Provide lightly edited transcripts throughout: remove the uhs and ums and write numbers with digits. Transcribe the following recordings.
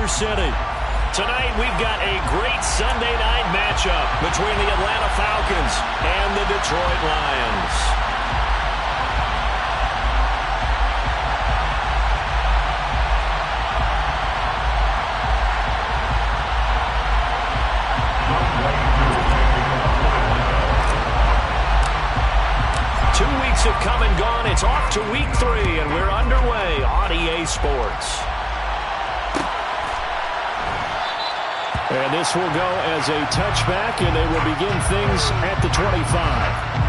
Culver City. Tonight, we've got a great Sunday night matchup between the Atlanta Falcons and the Detroit Lions. Have come and gone. It's off to week 3, and we're underway on EA Sports. And this will go as a touchback, and they will begin things at the 25.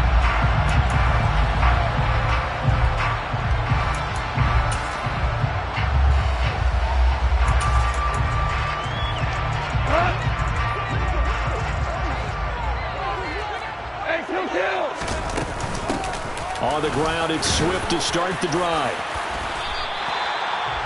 On the ground, it's Swift to start the drive.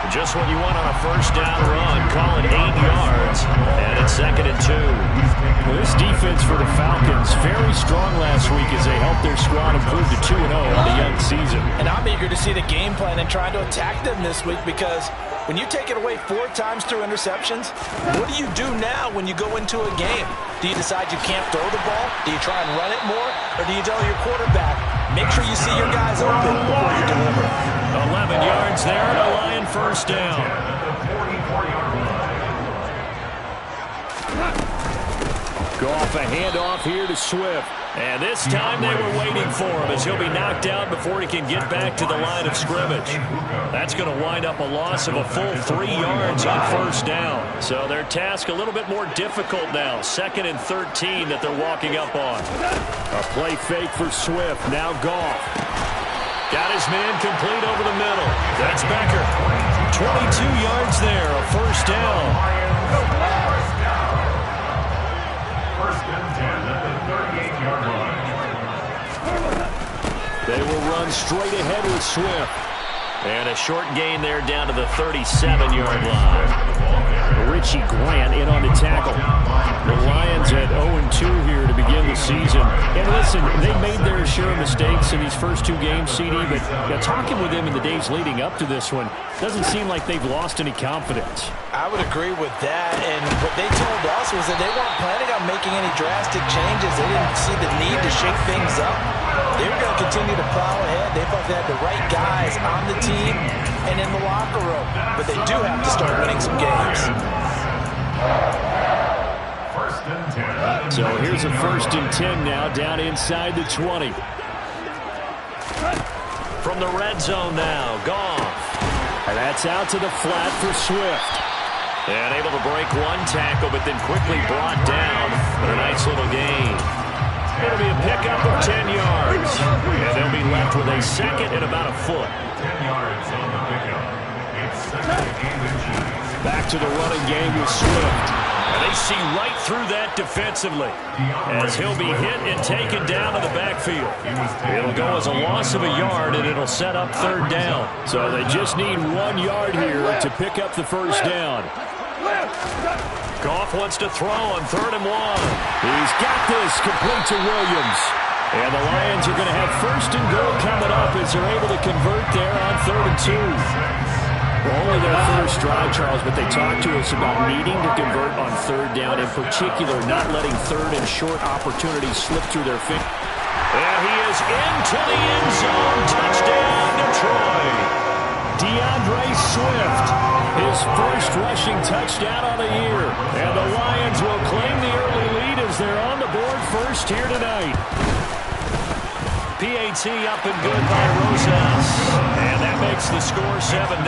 Just what you want on a first down run. Call it 8 yards, and it's 2nd and 2. Well, this defense for the Falcons, very strong last week as they helped their squad improve to 2-0 on the young season. And I'm eager to see the game plan and trying to attack them this week, because when you take it away 4 times through interceptions, what do you do now when you go into a game? Do you decide you can't throw the ball? Do you try and run it more? Or do you tell your quarterback, make sure you see your guys open before you deliver? 11 yards there, and a Lion first down. Go off a handoff here to Swift. And this time they were waiting for him as he'll be knocked out before he can get back to the line of scrimmage. That's going to wind up a loss of a full 3 yards on first down. So their task a little bit more difficult now. 2nd and 13 that they're walking up on. A play fake for Swift. Now Goff. Got his man complete over the middle. That's Becker. 22 yards there, a first down. First and 10 at the 38-yard line. They will run straight ahead with Swift. And a short gain there down to the 37-yard line. Richie Grant in on the tackle. The Lions at 0-2 here to begin the season. And listen, they made their share of mistakes in these first 2 games, CD, but talking with them in the days leading up to this one, doesn't seem like they've lost any confidence. I would agree with that, and what they told us was that they weren't planning on making any drastic changes. They didn't see the need to shake things up. They were going to continue to plow ahead. They felt they had the right guys on the team and in the locker room, but they do have to start winning some games. First and 10. So here's a 1st and 10 now, down inside the 20. From the red zone now, Goff. And that's out to the flat for Swift. And able to break 1 tackle, but then quickly brought down. But a nice little gain. It'll be a pickup of 10 yards. And they'll be left with a 2nd and about a foot. 10 yards on the pickup. It's 2nd and 8. Back to the running game with Swift. And they see right through that defensively as he'll be hit and taken down to the backfield. It'll go as a loss of a yard, and it'll set up 3rd down. So they just need 1 yard here to pick up the first down. Goff wants to throw on 3rd and 1. He's got this complete to Williams. And the Lions are going to have 1st and goal coming up as they're able to convert there on 3rd and 2. Only their first drive, Charles, but they talked to us about needing to convert on 3rd down, in particular not letting 3rd and short opportunities slip through their fingers. And he is into the end zone. Touchdown, Detroit. DeAndre Swift, his first rushing touchdown on the year. And the Lions will claim the early lead as they're on the board first here tonight. PAT up and good by Rosas. And that makes the score 7-0.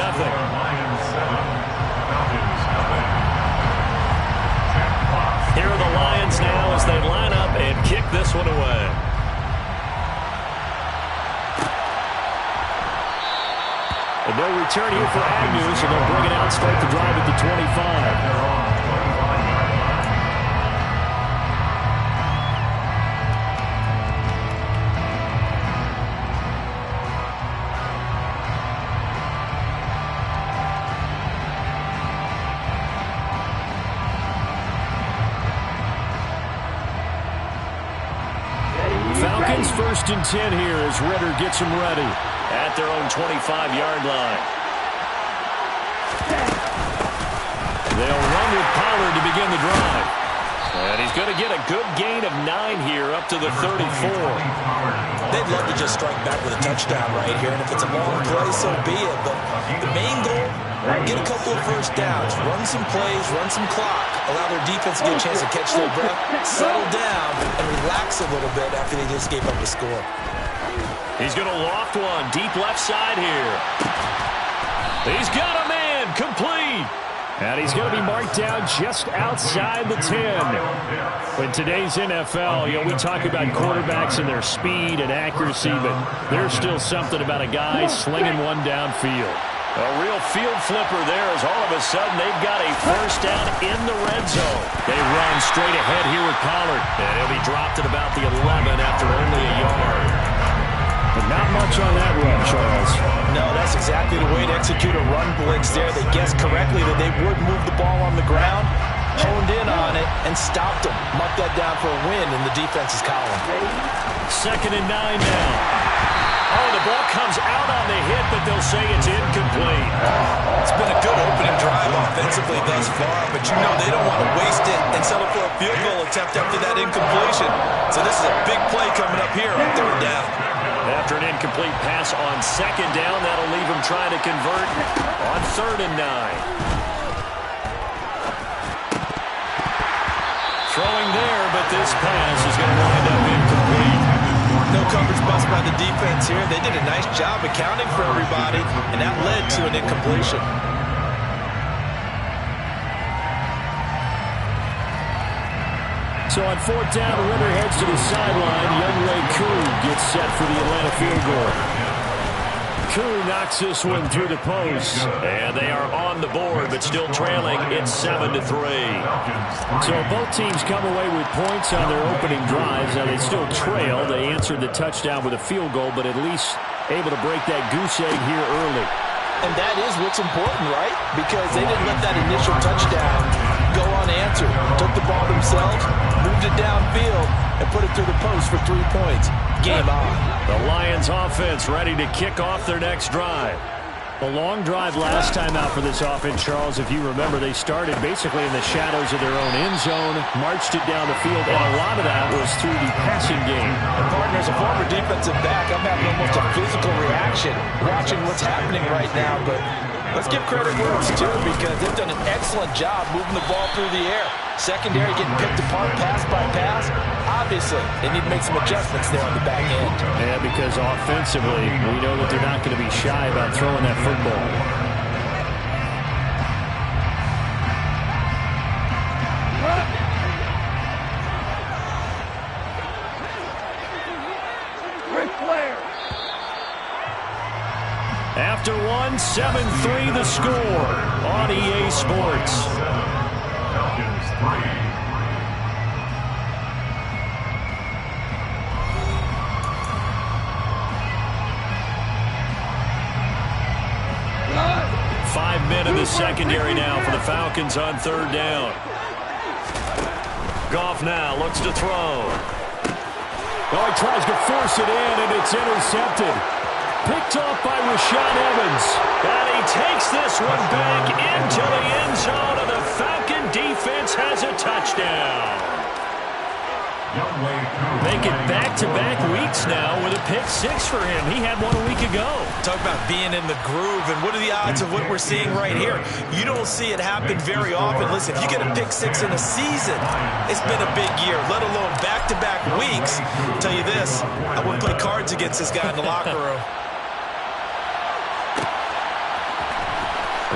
Here are the Lions now as they line up and kick this one away. And no return here for Agnew, so they'll bring it out, start the drive at the 25. Falcons 1st and 10 here as Ritter gets them ready. At their own 25-yard line. They'll run with Pollard to begin the drive. And he's going to get a good gain of 9 here up to the 34. They'd love to just strike back with a touchdown right here, and if it's a long play, so be it. But the main goal, get a couple of first downs, run some plays, run some clock, allow their defense to get a chance to catch their breath, settle down, and relax a little bit after they just gave up a score. He's going to loft one deep left side here. He's got a man, complete. And he's going to be marked down just outside the 10. In today's NFL, we talk about quarterbacks and their speed and accuracy, but there's still something about a guy slinging one downfield. A real field flipper there as all of a sudden they've got a first down in the red zone. They run straight ahead here with Pollard. And he'll be dropped at about the 11 after only a yard. But not much on that run, Charles. No, that's exactly the way to execute a run blitz there. They guessed correctly that they would move the ball on the ground, honed in on it, and stopped them. Marked that down for a win in the defense's column. 2nd and 9 now. Oh, the ball comes out on the hit, but they'll say it's incomplete. It's been a good opening drive offensively thus far, but they don't want to waste it and settle for a field goal attempt after that incompletion. So this is a big play coming up here on 3rd down. After an incomplete pass on 2nd down, that'll leave him trying to convert on 3rd and 9. Throwing there, but this pass is going to wind up incomplete. No coverage bust by the defense here. They did a nice job accounting for everybody, and that led to an incompletion. So on 4th down, the runner heads to the sideline. Younghoe Koo gets set for the Atlanta field goal. Koo knocks this one through the post. And they are on the board, but still trailing. It's 7-3. So both teams come away with points on their opening drives. Now they still trail. They answered the touchdown with a field goal, but at least able to break that goose egg here early. And that is what's important, right? Because they didn't let that initial touchdown go unanswered. Took the ball themselves, moved it downfield, and put it through the post for 3 points. Game on. The Lions offense ready to kick off their next drive. A long drive last time out for this offense, Charles. If you remember, they started basically in the shadows of their own end zone, marched it down the field, and a lot of that was through the passing game. And partner, as a former defensive back, I'm having almost a physical reaction watching what's happening right now. But let's give credit where it's due, because they've done an excellent job moving the ball through the air. Secondary getting picked apart pass by pass. Obviously, they need to make some adjustments there on the back end. Yeah, because offensively, we know that they're not going to be shy about throwing that football. After one, 7-3 the score on EA Sports. Falcons 3. 5 men in the secondary now for the Falcons on 3rd down. Goff now looks to throw. Oh, he tries to force it in, and it's intercepted. Picked off by Rashaan Evans. And he takes this one back into the end zone, and the Falcon defense has a touchdown. Make it back-to-back weeks now with a pick 6 for him. He had one a week ago. Talk about being in the groove, and what are the odds of what we're seeing right here? You don't see it happen very often. Listen, if you get a pick 6 in a season, it's been a big year, let alone back-to-back weeks. I'll tell you this, I wouldn't play cards against this guy in the locker room.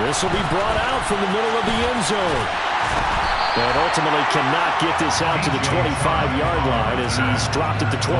This will be brought out from the middle of the end zone. But ultimately cannot get this out to the 25-yard line as he's dropped at the 23.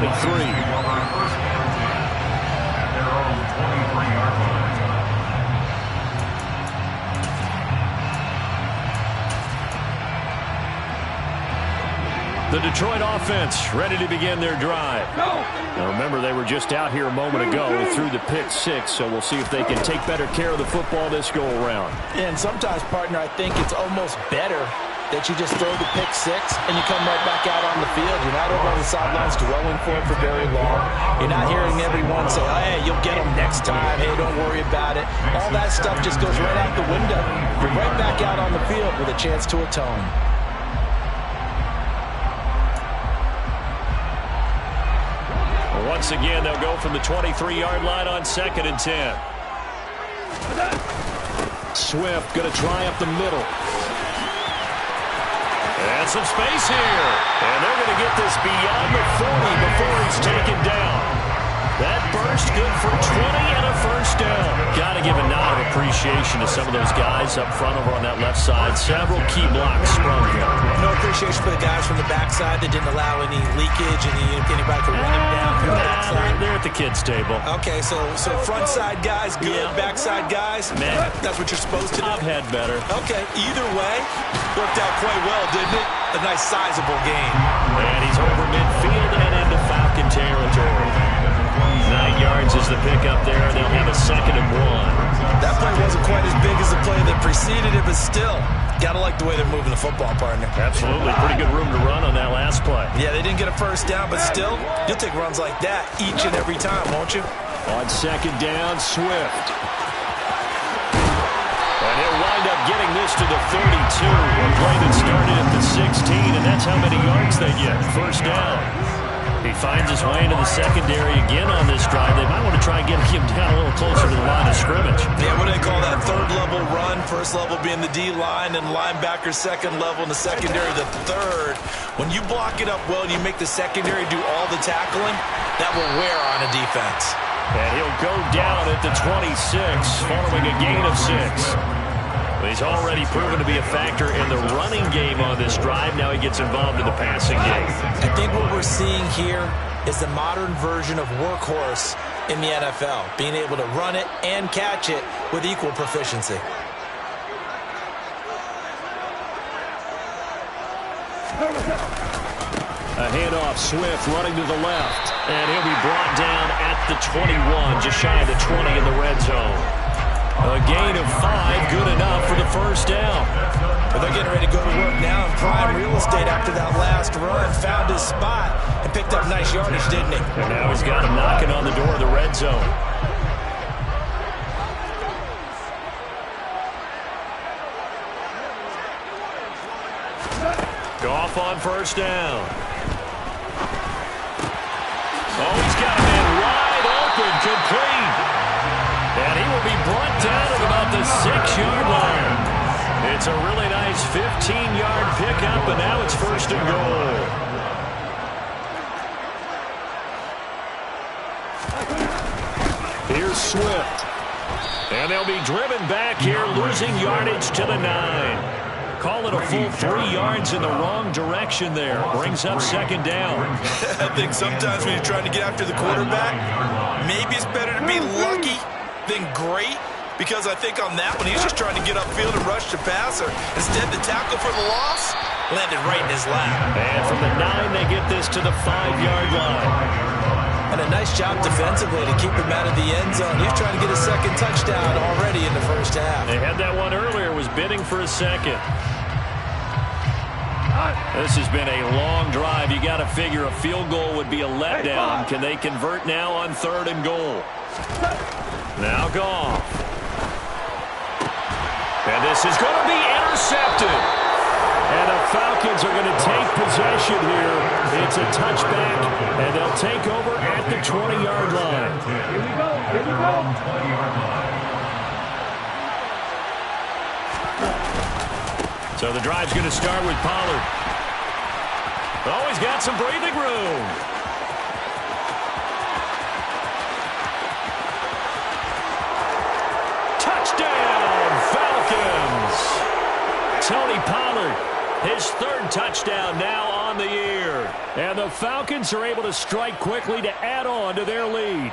The Detroit offense ready to begin their drive. Now remember, they were just out here a moment ago through the pick 6, so we'll see if they can take better care of the football this go-around. And sometimes, partner, I think it's almost better that you just throw the pick six and you come right back out on the field. You're not over on the sidelines dwelling for it for very long. You're not hearing everyone say, oh, hey, you'll get them next time. Hey, don't worry about it. All that stuff just goes right out the window. You're right back out on the field with a chance to atone. Once again, they'll go from the 23-yard line on 2nd and 10. Swift going to try up the middle. And some space here. And they're going to get this beyond the 40 before he's taken down. That burst good for 20 and a first down. Got to give a nod of appreciation to some of those guys up front over on that left side. Several key blocks sprung here. No appreciation for the guys from the backside that didn't allow any leakage and anybody could run them down from the backside. They're at the kids' table. Okay, so front side guys good, backside guys, man, that's what you're supposed to do. I've had better. Okay, either way, worked out quite well, didn't it? A nice sizable game. And he's over midfield and into Falcon territory. 9 yards is the pickup there. They'll have a 2nd and 1. That play wasn't quite as big as the play that preceded it, but still, got to like the way they're moving the football, partner. Absolutely. Pretty good room to run on that last play. Yeah, they didn't get a first down, but still, you'll take runs like that each and every time, won't you? On 2nd down, Swift. And he'll wind up getting this to the 32. A play that started at the 16, and that's how many yards they get. First down. He finds his way into the secondary again on this drive. They might want to try and get him down a little closer to the line of scrimmage. Yeah, what do they call that? Third level run. First level being the D-line and linebacker, second level, and the secondary the third. When you block it up well and you make the secondary do all the tackling, that will wear on a defense. And he'll go down at the 26 following a gain of 6. He's already proven to be a factor in the running game on this drive. Now he gets involved in the passing game. I think what we're seeing here is the modern version of workhorse in the NFL, being able to run it and catch it with equal proficiency. A handoff, Swift running to the left. And he'll be brought down at the 21, just shy of the 20 in the red zone. A gain of 5, good enough for the first down. But they're getting ready to go to work now in prime real estate after that last run. Found his spot and picked up nice yardage, didn't he? And now he's got him knocking on the door of the red zone. Goff on first down. Oh, he's got a man wide open, complete. And he will be brought down at about the 6-yard line. It's a really nice 15-yard pickup, and now it's first and goal. Here's Swift. And they'll be driven back here, losing yardage to the 9. Call it a full 3 yards in the wrong direction there. Brings up 2nd down. I think sometimes when you're trying to get after the quarterback, maybe it's better to be lucky than great, because I think on that one, he's just trying to get upfield and rush the passer. Instead, the tackle for the loss landed right in his lap. And from the 9, they get this to the 5-yard line. And a nice job defensively to keep him out of the end zone. He's trying to get a 2nd touchdown already in the first half. They had that one earlier, was bidding for a 2nd. This has been a long drive. You got to figure a field goal would be a letdown. Can they convert now on 3rd and goal? Now Goff. And this is going to be intercepted. And the Falcons are going to take possession here. It's a touchback, and they'll take over at the 20-yard line. Here we go. Here we go. 20-yard line. So the drive's going to start with Pollard. Oh, he's got some breathing room. Touchdown, Falcons. Tony Pollard, his 3rd touchdown now on the year. And the Falcons are able to strike quickly to add on to their lead.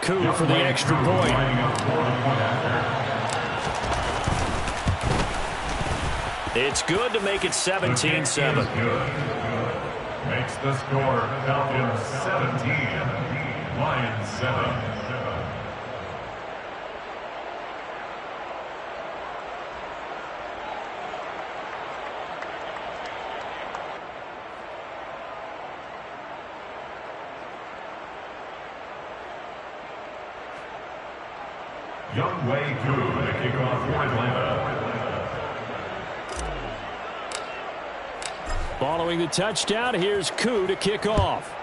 Coup for the extra point. It's good to make it 17-7. Makes the score Falcons 17, Lions 7. Younghoe Koo, the kickoff for Atlanta. Following the touchdown, here's Koo to kick off.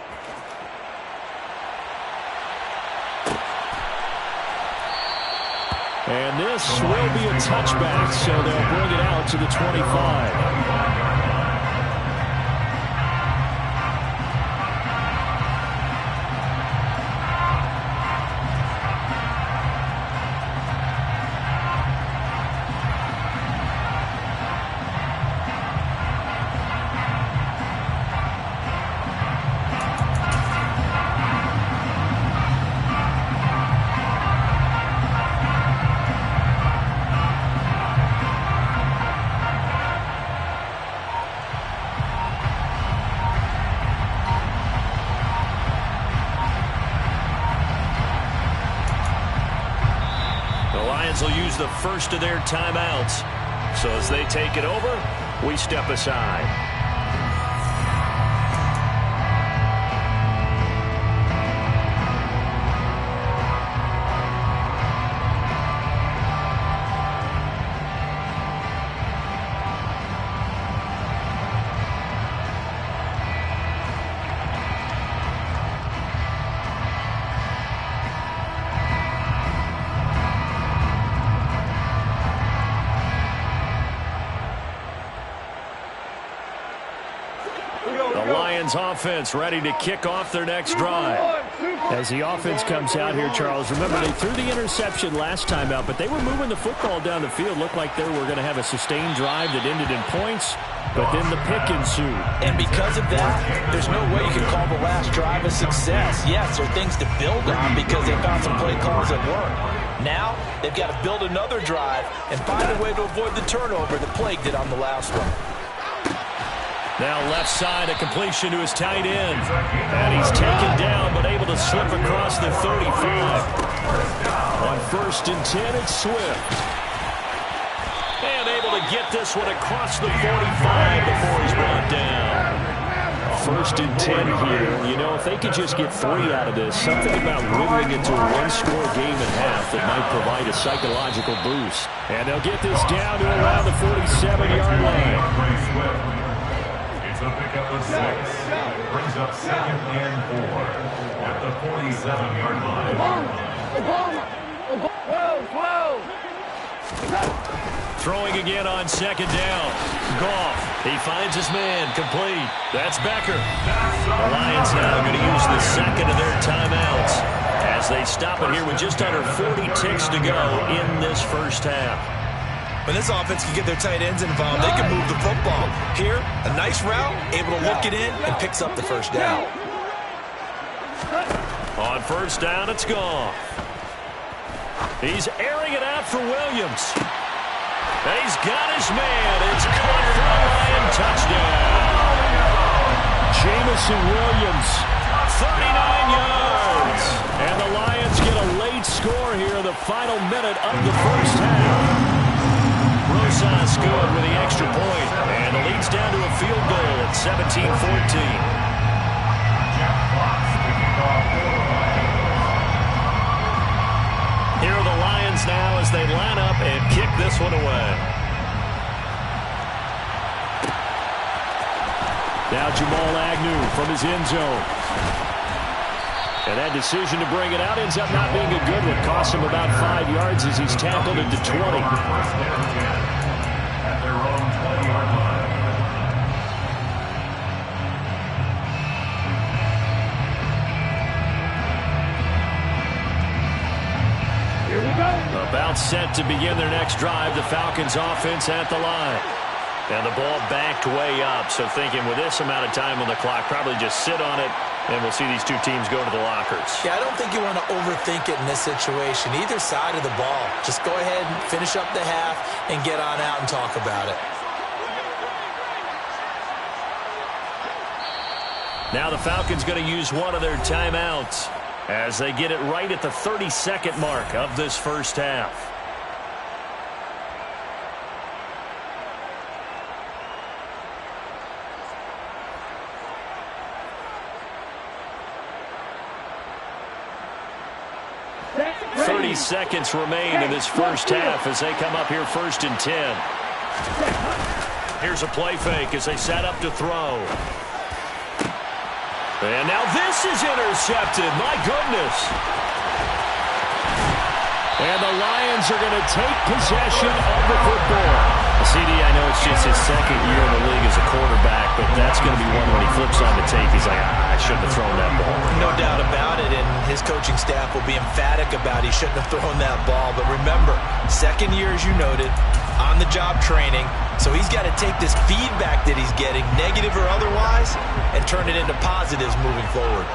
And this will be a touchback, so they'll bring it out to the 25. Will use the first of their timeouts. So as they take it over, we step aside. Offense ready to kick off their next drive. As the offense comes out here, Charles, remember they threw the interception last time out, but they were moving the football down the field. Looked like they were going to have a sustained drive that ended in points, but then the pick ensued. And because of that, there's no way you can call the last drive a success. Yes, there are things to build on because they found some play calls that work. Now, they've got to build another drive and find a way to avoid the turnover that plagued it on the last one. Now left side, a completion to his tight end. And he's taken down, but able to slip across the 35. On 1st and 10, it's Swift. And able to get this one across the 45 before he's brought down. 1st and 10 here. You know, if they could just get 3 out of this, something about whittling it to a one-score game at half that might provide a psychological boost. And they'll get this down to around the 47-yard line. A pickup of 6. Brings up 2nd and 4 at the 47-yard line. Throwing again on 2nd down. Goff. He finds his man. Complete. That's Becker. The Lions now going to use the second of their timeouts as they stop it here with just under 40 ticks to go in this first half. When this offense can get their tight ends involved, they can move the football. Here, a nice route, able to look it in, and picks up the first down. On 1st down, it's gone. He's airing it out for Williams. And he's got his man. It's caught for a Lion touchdown. Jameson Williams, 39 yards. And the Lions get a late score here in the final minute of the first half. Rosas good with the extra point, and it leads down to a field goal at 17-14. Here are the Lions now as they line up and kick this one away. Now Jamal Agnew from his end zone. And that decision to bring it out ends up not being a good one. Costs him about 5 yards as he's tackled into 20. At their own 20-yard line. Here we go. About set to begin their next drive. The Falcons offense at the line. And the ball backed way up. So thinking with this amount of time on the clock, probably just sit on it, and we'll see these two teams go to the lockers. Yeah, I don't think you want to overthink it in this situation. Either side of the ball. Just go ahead and finish up the half and get on out and talk about it. Now the Falcons going to use one of their timeouts as they get it right at the 30-second mark of this first half. seconds remain in this first half as they come up here 1st and 10. Here's a play fake as they set up to throw. And now this is intercepted. My goodness. And the Lions are going to take possession of the football. CD, I know it's just his second year in the league as a quarterback, but that's going to be one when he flips on the tape. He's like, I shouldn't have thrown that ball. No doubt about it, and his coaching staff will be emphatic about he shouldn't have thrown that ball. But remember, second year, as you noted, on-the-job training, so he's got to take this feedback that he's getting, negative or otherwise, and turn it into positives moving forward.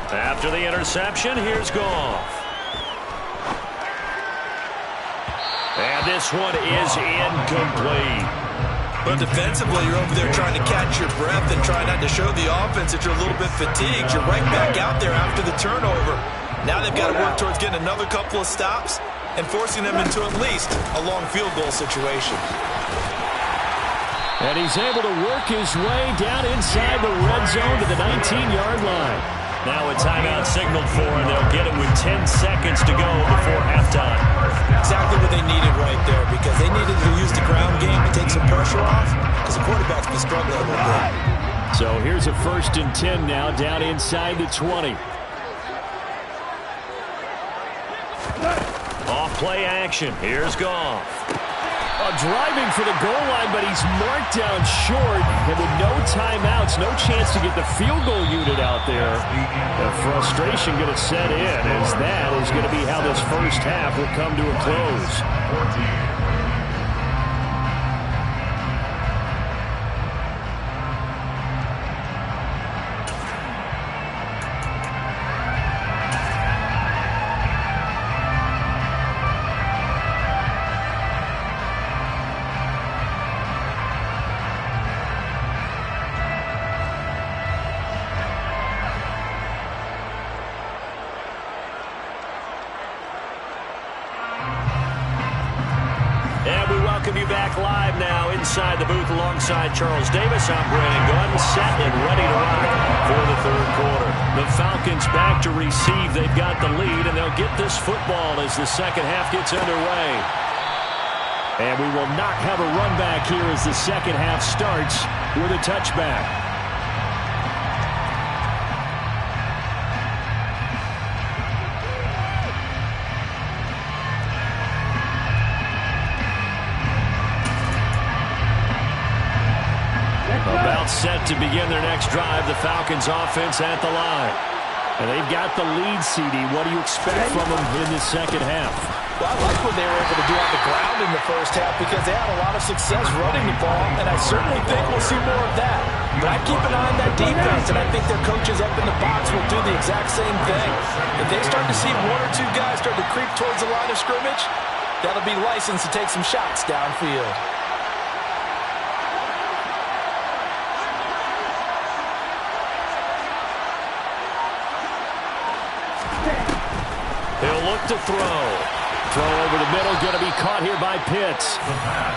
After the interception, here's Goff. And this one is incomplete. But defensively, you're over there trying to catch your breath and try not to show the offense that you're a little bit fatigued. You're right back out there after the turnover. Now they've got to work towards getting another couple of stops and forcing them into at least a long field goal situation. And he's able to work his way down inside the red zone to the 19-yard line. Now a timeout signaled for, and they'll get it with 10 seconds to go before halftime. Exactly what they needed right there, because they needed to use the ground game to take some pressure off, because the quarterback's been struggling a little bit. So here's a 1st and 10 now, down inside the 20. Off play action. Here's Goff. Driving for the goal line, but he's marked down short. And with no timeouts, no chance to get the field goal unit out there. The frustration going to set in, as that is going to be how this first half will come to a close. Inside the booth alongside Charles Davis, I'm Brandon Gunn, set and ready to rock for the third quarter. The Falcons back to receive. They've got the lead, and they'll get this football as the second half gets underway. And we will not have a run back here as the second half starts with a touchback. Set to begin their next drive, the Falcons offense at the line. And they've got the lead, CD. What do you expect from them in the second half? Well, I like what they were able to do on the ground in the first half, because they had a lot of success running the ball, and I certainly think we'll see more of that. But I keep an eye on that defense, and I think their coaches up in the box will do the exact same thing. If they start to see one or two guys start to creep towards the line of scrimmage, that'll be licensed to take some shots downfield. He'll look to throw. Throw over the middle, going to be caught here by Pitts.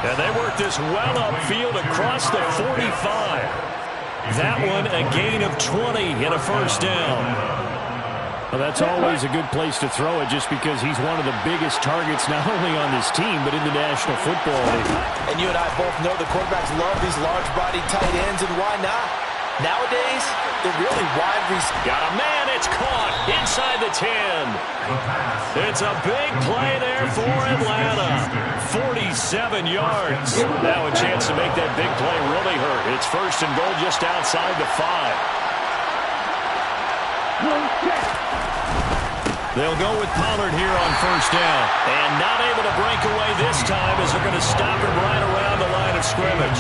And they work this well upfield across the 45. That one a gain of 20 and a first down. Well, that's always a good place to throw it, just because he's one of the biggest targets not only on this team but in the National Football League. And you and I both know the quarterbacks love these large-bodied tight ends, and why not? Nowadays, they're really wide receivers. Got a man, it's caught inside the 10. It's a big play there for Atlanta. 47 yards. Now a chance to make that big play really hurt. It's 1st and goal just outside the 5. They'll go with Pollard here on 1st down. And not able to break away this time, as they're going to stop him right around the line of scrimmage.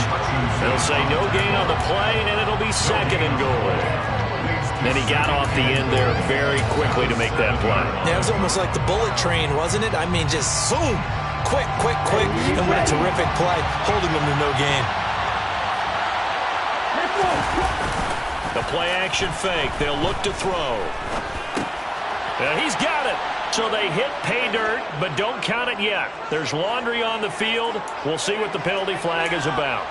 They'll say no gain on the play, and it'll be 2nd and goal. And he got off the end there very quickly to make that play. Yeah, it was almost like the bullet train, wasn't it? I mean, just zoom. Quick, quick, quick. And what a terrific play, holding them to no gain. The play action fake. They'll look to throw. And he's got it. So they hit pay dirt, but don't count it yet. There's laundry on the field. We'll see what the penalty flag is about.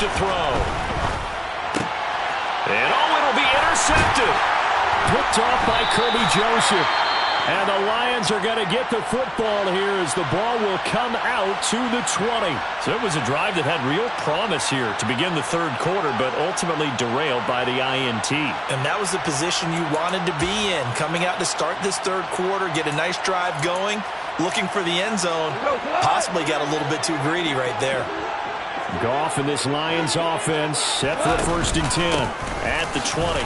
to throw. And, it'll be intercepted. Picked off by Kirby Joseph. And the Lions are going to get the football here as the ball will come out to the 20. So it was a drive that had real promise here to begin the third quarter, but ultimately derailed by the INT. And that was the position you wanted to be in, coming out to start this third quarter, get a nice drive going, looking for the end zone. Possibly got a little bit too greedy right there. Goff and this Lions offense set for a 1st and 10 at the 20.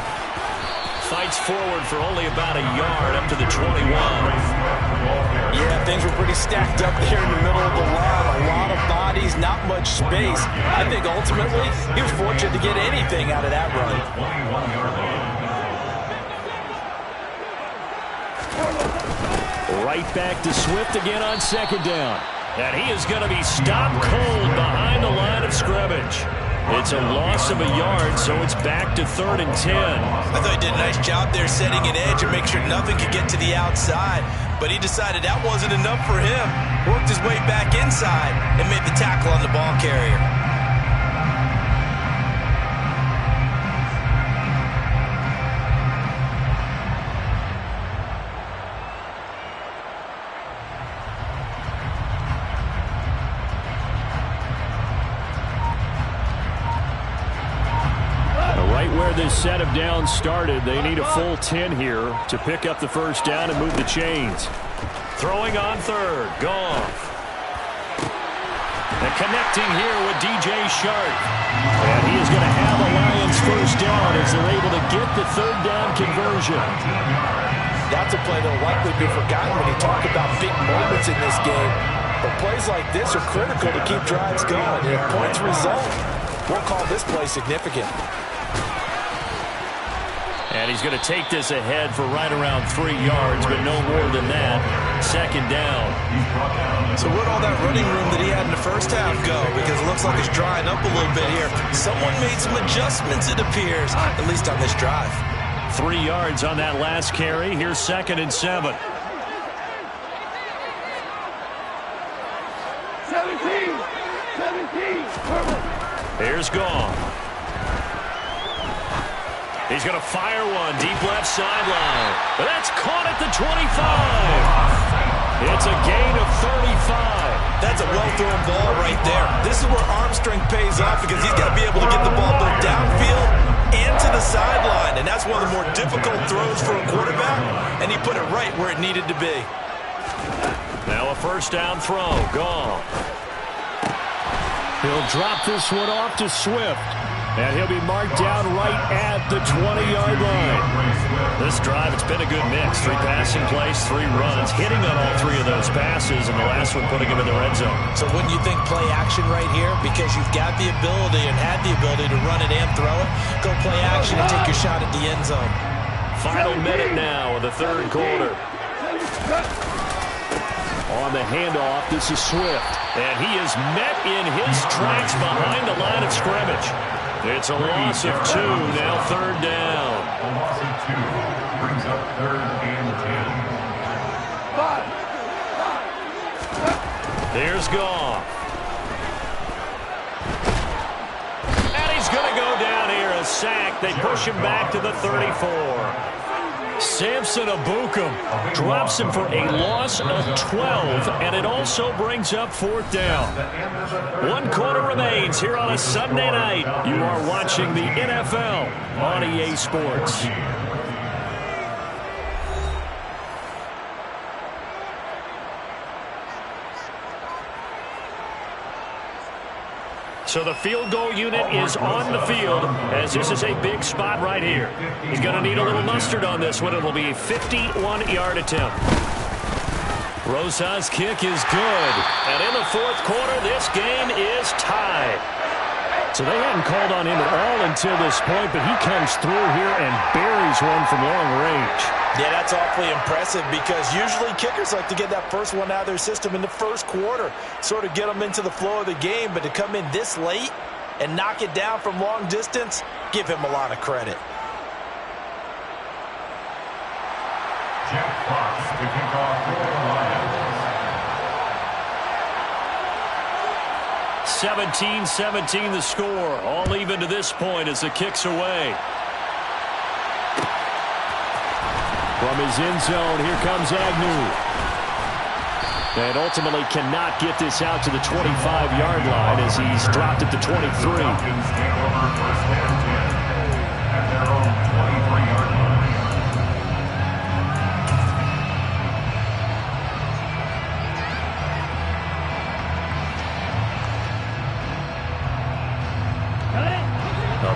Fights forward for only about a yard up to the 21. Yeah, things were pretty stacked up there in the middle of the line. A lot of bodies, not much space. I think ultimately he was fortunate to get anything out of that run. Right back to Swift again on 2nd down. And he is going to be stopped cold behind the line of scrimmage. It's a loss of a yard, so it's back to 3rd and 10. I thought he did a nice job there setting an edge and make sure nothing could get to the outside. But he decided that wasn't enough for him. Worked his way back inside and made the tackle on the ball carrier. This set of downs started. They need a full 10 here to pick up the 1st down and move the chains. Throwing on 3rd. Goff. And connecting here with DJ Shark. And he is going to have a Lions 1st down as they're able to get the 3rd down conversion. That's a play that will likely be forgotten when you talk about big moments in this game. But plays like this are critical to keep drives going. And if points result, we'll call this play significant. And he's going to take this ahead for right around 3 yards, but no more than that. 2nd down. So where'd all that running room that he had in the first half go? Because it looks like it's drying up a little bit here. Someone made some adjustments, it appears, at least on this drive. 3 yards on that last carry. Here's 2nd and 7. 17. Here's Goff. He's going to fire one deep left sideline. But that's caught at the 25. It's a gain of 35. That's a well-thrown ball right there. This is where arm strength pays off because he's got to be able to get the ball both downfield and to the sideline. And that's one of the more difficult throws for a quarterback. And he put it right where it needed to be. Now a 1st down throw. Goff. He'll drop this one off to Swift. And he'll be marked down right at the 20-yard line. This drive, it's been a good mix. 3 passing plays, 3 runs, hitting on all 3 of those passes, and the last one putting him in the red zone. So wouldn't you think play action right here? Because you've got the ability and had the ability to run it and throw it. Go play action and take your shot at the end zone. Final minute now of the 3rd quarter. On the handoff, this is Swift. And he is met in his tracks behind the line of scrimmage. It's a loss of 2, now 3rd down. A loss of 2 brings up 3rd and 10. There's Goff. And he's going to go down here, a sack. They push him back to the 34. Samson Ebukam drops him for a loss of 12, and it also brings up 4th down. 1 quarter remains here on a Sunday night. You are watching the NFL on EA Sports. So the field goal unit is on the field as this is a big spot right here. He's going to need a little mustard on this one. It will be a 51-yard attempt. Rosa's kick is good. And in the 4th quarter, this game is tied. So they hadn't called on him at all until this point, but he comes through here and buries one from long range. Yeah, that's awfully impressive because usually kickers like to get that first one out of their system in the 1st quarter, sort of get them into the flow of the game, but to come in this late and knock it down from long distance, give him a lot of credit. Jeff Fox to kick off for the Lions. 17-17 the score. All even to this point as the kick's away. From his end zone, here comes Agnew. And ultimately cannot get this out to the 25-yard line as he's dropped at the 23. Falcons take over first and 10 at their own 23-yard line.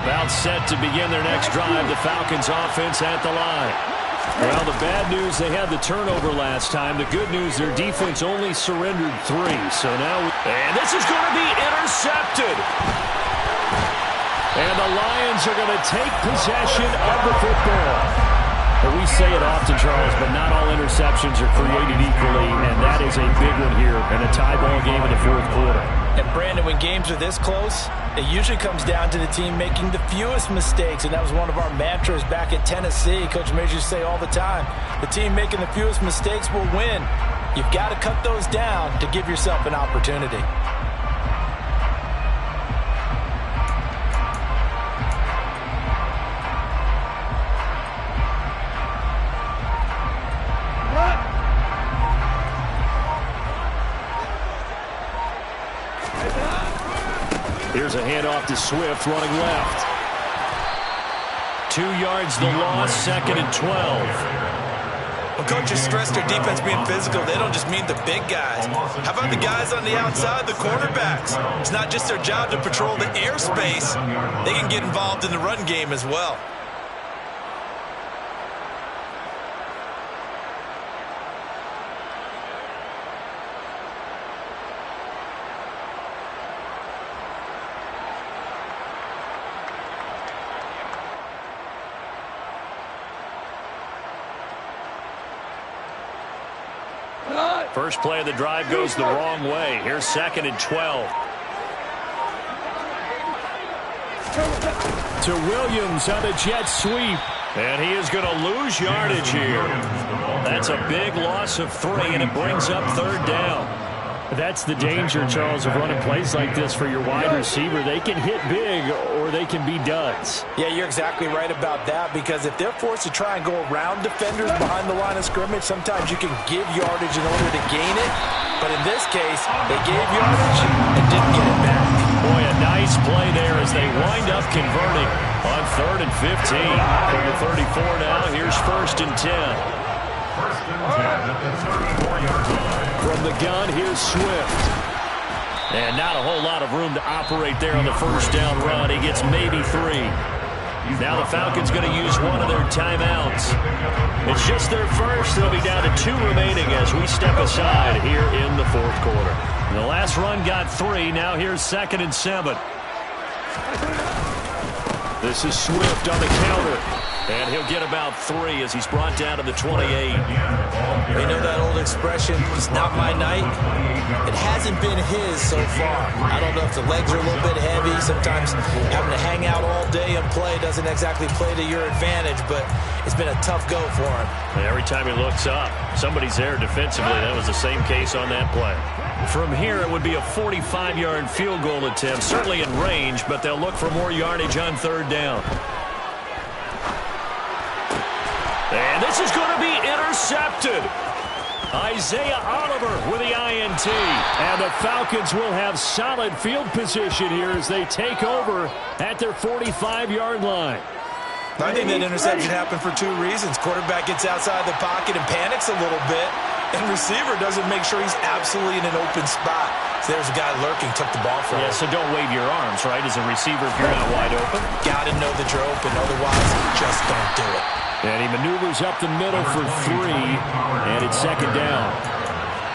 About set to begin their next drive, the Falcons offense at the line. Well, the bad news, they had the turnover last time. The good news, their defense only surrendered 3. So now, and this is going to be intercepted. And the Lions are going to take possession of the football. Well, we say it often, Charles, but not all interceptions are created equally, and that is a big one here in a tie ball game in the fourth quarter. And Brandon, when games are this close, it usually comes down to the team making the fewest mistakes, and that was one of our mantras back at Tennessee. Coach Majors used to say all the time, the team making the fewest mistakes will win. You've got to cut those down to give yourself an opportunity. Here's a handoff to Swift running left. 2 yards the loss, 2nd and 12. When coaches stress their defense being physical, they don't just mean the big guys. How about the guys on the outside, the quarterbacks? It's not just their job to patrol the airspace. They can get involved in the run game as well. First play of the drive goes the wrong way. Here's 2nd and 12. To Williams on a jet sweep. And he is going to lose yardage here. That's a big loss of 3, and it brings up 3rd down. That's the danger, Charles, of running plays like this for your wide receiver. They can hit big or they can be duds. Yeah, you're exactly right about that, because if they're forced to try and go around defenders behind the line of scrimmage, sometimes you can give yardage in order to gain it. But in this case, they gave yardage and didn't get it back. Boy, a nice play there as they wind up converting on 3rd and 15. From the 34 now, here's 1st and 10. 1st and 10 at the 34-yard line. From the gun, here's Swift. And not a whole lot of room to operate there on the first down run. He gets maybe 3. Now the Falcons going to use one of their timeouts. It's just their first. They'll be down to 2 remaining as we step aside here in the fourth quarter. The last run got 3. Now here's 2nd and 7. This is Swift on the counter. And he'll get about 3 as he's brought down to the 28. You know that old expression, it's not my night? It hasn't been his so far. I don't know if the legs are a little bit heavy. Sometimes having to hang out all day and play doesn't exactly play to your advantage, but it's been a tough go for him. And every time he looks up, somebody's there defensively. That was the same case on that play. From here, it would be a 45-yard field goal attempt, certainly in range, but they'll look for more yardage on 3rd down. And this is going to be intercepted. Isaiah Oliver with the INT. And the Falcons will have solid field position here as they take over at their 45-yard line. I think that interception happened for 2 reasons. Quarterback gets outside the pocket and panics a little bit, and receiver doesn't make sure he's absolutely in an open spot. So there's a guy lurking, took the ball from him. Yeah, so don't wave your arms, right, as a receiver if you're not wide open. Got to know that you're open, otherwise just don't do it. And he maneuvers up the middle for 3, and it's 2nd down.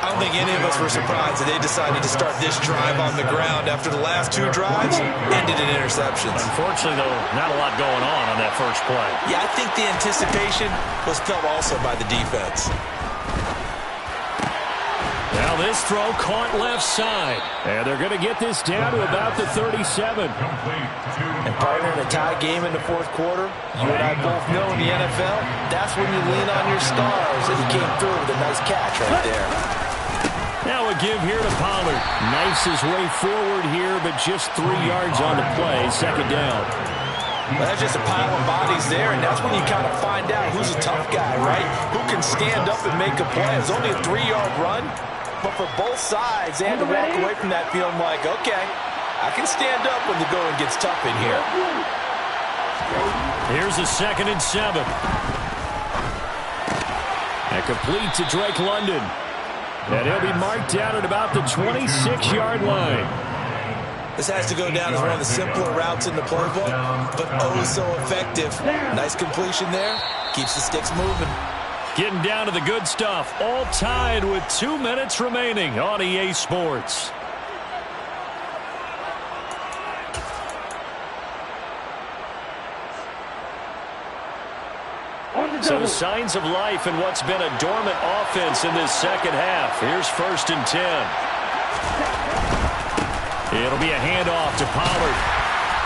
I don't think any of us were surprised that they decided to start this drive on the ground after the last 2 drives ended in interceptions. Unfortunately, though, not a lot going on that first play. Yeah, I think the anticipation was felt also by the defense. Now this throw caught left side. And they're going to get this down to about the 37. And partner, in a tie game in the fourth quarter, you and I both know in the NFL, that's when you lean on your stars. And he came through with a nice catch right there. Now a give here to Pollard. Knifes his way forward here, but just 3 yards on the play. Second down. Well, that's just a pile of bodies there, and that's when you kind of find out who's a tough guy, right? Who can stand up and make a play. It's only a 3-yard run, but for both sides, they had to walk away from that feeling like, okay, I can stand up when the going gets tough in here. Here's a 2nd and 7. And complete to Drake London. And he'll be marked down at about the 26-yard line. This has to go down as one of the simpler routes in the playbook, but oh so effective. Nice completion there. Keeps the sticks moving. Getting down to the good stuff. All tied with 2 minutes remaining on EA Sports. So signs of life in what's been a dormant offense in this second half. Here's 1st and 10. It'll be a handoff to Pollard.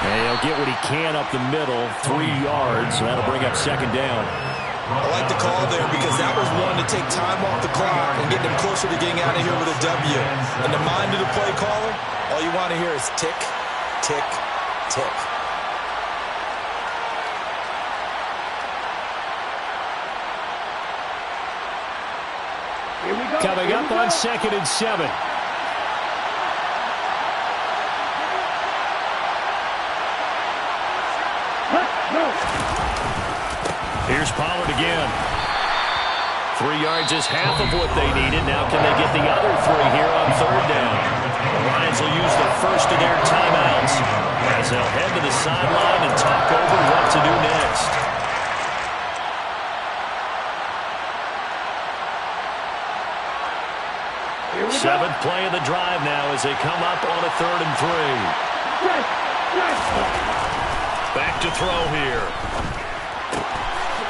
And he'll get what he can up the middle, 3 yards. That'll bring up 2nd down. I like the call there because that was one to take time off the clock and get them closer to getting out of here with a W. In the mind of the play caller, all you want to hear is tick, tick, tick. Coming up on 2nd and 7. Here's Pollard again. 3 yards is half of what they needed. Now can they get the other 3 here on 3rd down? The Lions will use the first of their timeouts as they'll head to the sideline and talk over what to do next. Seventh play of the drive now as they come up on a 3rd and 3. Back to throw here.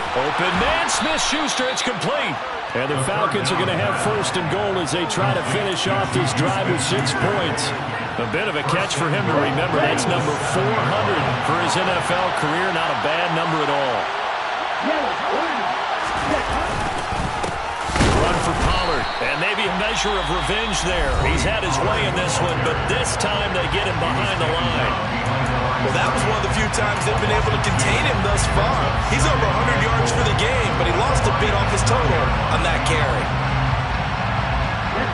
Open man, Smith-Schuster, it's complete. And the Falcons are going to have 1st and goal as they try to finish off this drive with 6 points. A bit of a catch for him to remember. That's number 400 for his NFL career. Not a bad number at all. Run for Pollard, and maybe a measure of revenge there. He's had his way in this one, but this time they get him behind the line. Well, that was one of the few times they've been able to contain him thus far. He's over 100 yards for the game, but he lost a bit off his total on that carry.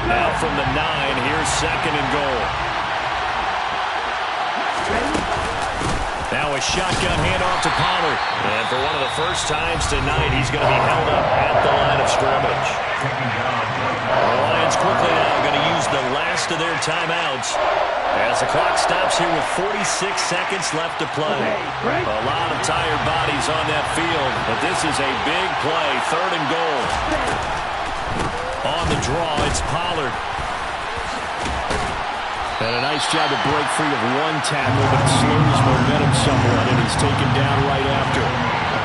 Now from the 9, here's 2nd and goal. Now a shotgun handoff to Pollard. And for one of the first times tonight, he's going to be held up at the line of scrimmage. The Lions quickly now going to use the last of their timeouts as the clock stops here with 46 seconds left to play. A lot of tired bodies on that field, but this is a big play, 3rd and goal. On the draw, it's Pollard. And a nice job to break free of one tackle, but it slows momentum somewhat, and he's taken down right after.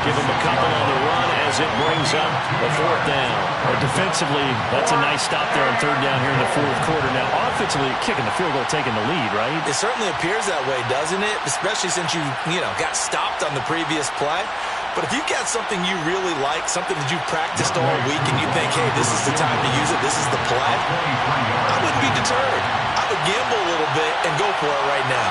Give him a couple on the run as it brings up the 4th down. But defensively, that's a nice stop there on 3rd down here in the 4th quarter. Now, offensively, kicking the field goal, taking the lead, right? It certainly appears that way, doesn't it? Especially since you got stopped on the previous play. But if you've got something you really like, something that you've practiced all week, and you think, hey, this is the time to use it, this is the play, I wouldn't be deterred. I would gamble a little bit and go for it right now.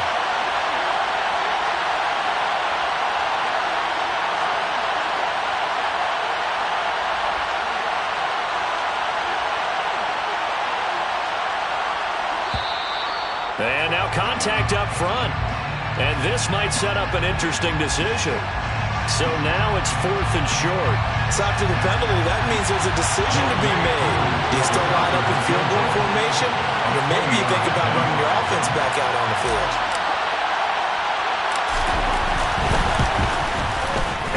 And now contact up front. And this might set up an interesting decision. So now it's 4th and short. So after the penalty, that means there's a decision to be made. Do you still line up in field goal formation? Or maybe you think about running your offense back out on the field.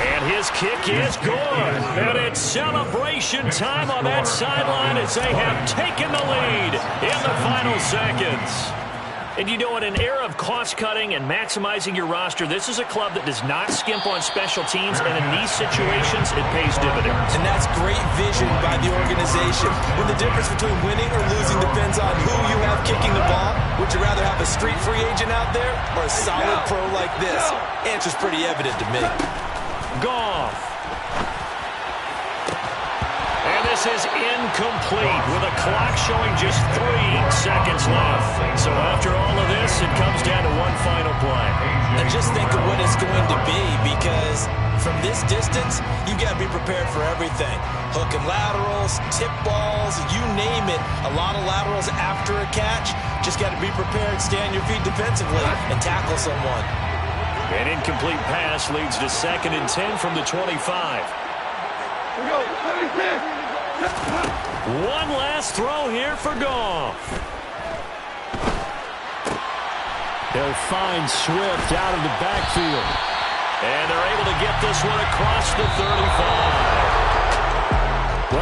And his kick is good. And it's celebration time on that sideline as they have taken the lead in the final seconds. And you know, in an era of cost-cutting and maximizing your roster, this is a club that does not skimp on special teams, and in these situations, it pays dividends. And that's great vision by the organization. When the difference between winning or losing depends on who you have kicking the ball, would you rather have a street free agent out there or a solid pro like this? Answer's pretty evident to me. Goff. And this pass is incomplete with a clock showing just 3 seconds left. So after all of this, it comes down to one final play. And just think of what it's going to be, because from this distance, you've got to be prepared for everything. Hook and laterals, tip balls, you name it. A lot of laterals after a catch. Just got to be prepared, stay on your feet defensively, and tackle someone. An incomplete pass leads to 2nd and 10 from the 25. One last throw here for Goff. They'll find Swift out of the backfield. And they're able to get this one across the 35.